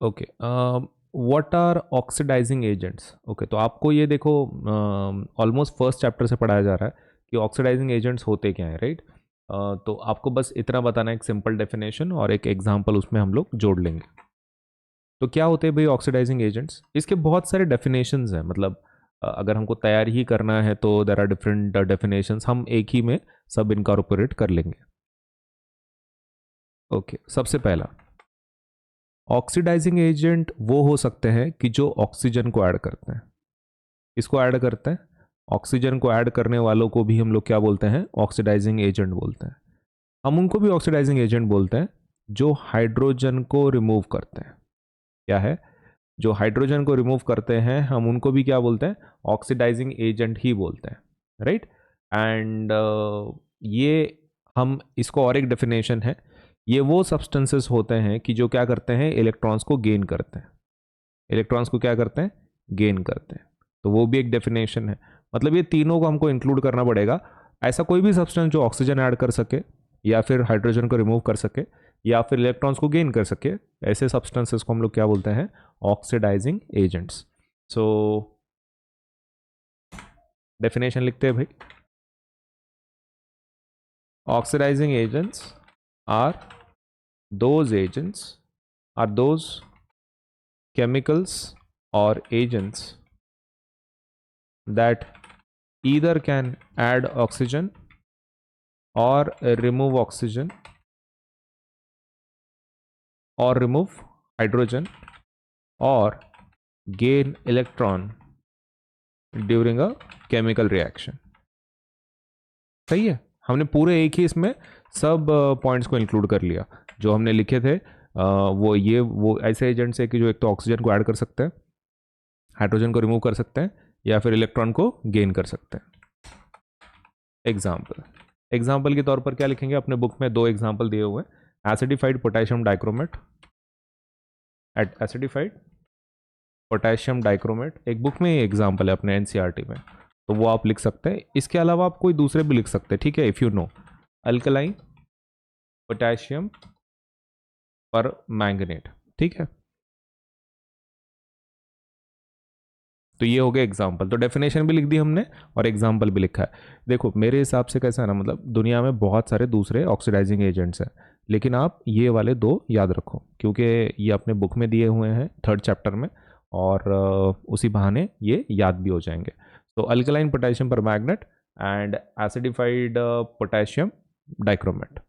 Okay, what are oxidising agents? Okay, तो आपको ये देखो ऑलमोस्ट फर्स्ट चैप्टर से पढ़ाया जा रहा है कि ऑक्सीडाइजिंग एजेंट्स होते क्या हैं, राइट? तो आपको बस इतना बताना है, एक सिंपल डेफिनेशन और एक एग्जांपल उसमें हम लोग जोड़ लेंगे। तो क्या होते हैं भाई ऑक्सीडाइजिंग एजेंट्स? इसके बहुत सारे डेफिनेशंस हैं, मतलब अगर हमको तैयार ही करना है तो देर आर डिफरेंट डेफिनेशंस, हम एक ही में सब इनकॉर्पोरेट कर लेंगे। ओके, सबसे पहला, ऑक्सीडाइजिंग एजेंट वो हो सकते हैं कि जो ऑक्सीजन को ऐड करते हैं। इसको ऐड करते हैं, ऑक्सीजन को ऐड करने वालों को भी हम लोग क्या बोलते हैं? ऑक्सीडाइजिंग एजेंट बोलते हैं। हम उनको भी ऑक्सीडाइजिंग एजेंट बोलते हैं जो हाइड्रोजन को रिमूव करते हैं। क्या है? जो हाइड्रोजन को रिमूव करते हैं हम उनको भी क्या बोलते हैं? ऑक्सीडाइजिंग एजेंट ही बोलते हैं, राइट? एंड ये, हम इसको और एक डेफिनेशन है, ये वो सब्सटेंसेस होते हैं कि जो क्या करते हैं? इलेक्ट्रॉन्स को गेन करते हैं। इलेक्ट्रॉन्स को क्या करते हैं? गेन करते हैं। तो वो भी एक डेफिनेशन है। मतलब ये तीनों को हमको इंक्लूड करना पड़ेगा। ऐसा कोई भी सब्सटेंस जो ऑक्सीजन ऐड कर सके, या फिर हाइड्रोजन को रिमूव कर सके, या फिर इलेक्ट्रॉन्स को गेन कर सके, ऐसे सब्सटेंसेस को हम लोग क्या बोलते हैं? Oxidising agents. सो डेफिनेशन लिखते हैं भाई। Oxidising agents are those chemicals or agents that either can add oxygen or remove oxygen or remove hydrogen or gain electron during a chemical reaction। सही है, हमने पूरे एक ही इसमें सब पॉइंट्स को इंक्लूड कर लिया जो हमने लिखे थे। वो ऐसे एजेंट्स है कि जो एक तो ऑक्सीजन को ऐड कर सकते हैं, हाइड्रोजन को रिमूव कर सकते हैं, या फिर इलेक्ट्रॉन को गेन कर सकते हैं। एग्जाम्पल के तौर पर क्या लिखेंगे? अपने बुक में दो एग्जाम्पल दिए हुए हैं। Acidified potassium dichromate, acidified potassium dichromate एक बुक में ही एग्जाम्पल है अपने एनसीईआरटी में, तो वो आप लिख सकते हैं। इसके अलावा आप कोई दूसरे भी लिख सकते हैं, ठीक है? If you know, alkaline potassium पर मैंगनेट, ठीक है? तो ये हो गया एग्जाम्पल। तो डेफिनेशन भी लिख दी हमने और एग्जाम्पल भी लिखा है। देखो मेरे हिसाब से कैसा है ना, मतलब दुनिया में बहुत सारे दूसरे ऑक्सीडाइजिंग एजेंट्स हैं, लेकिन आप ये वाले दो याद रखो क्योंकि ये अपने बुक में दिए हुए हैं थर्ड चैप्टर में, और उसी बहाने ये याद भी हो जाएंगे। तो अल्कलाइन पोटेशियम पर magnet and acidified potassium dichromate.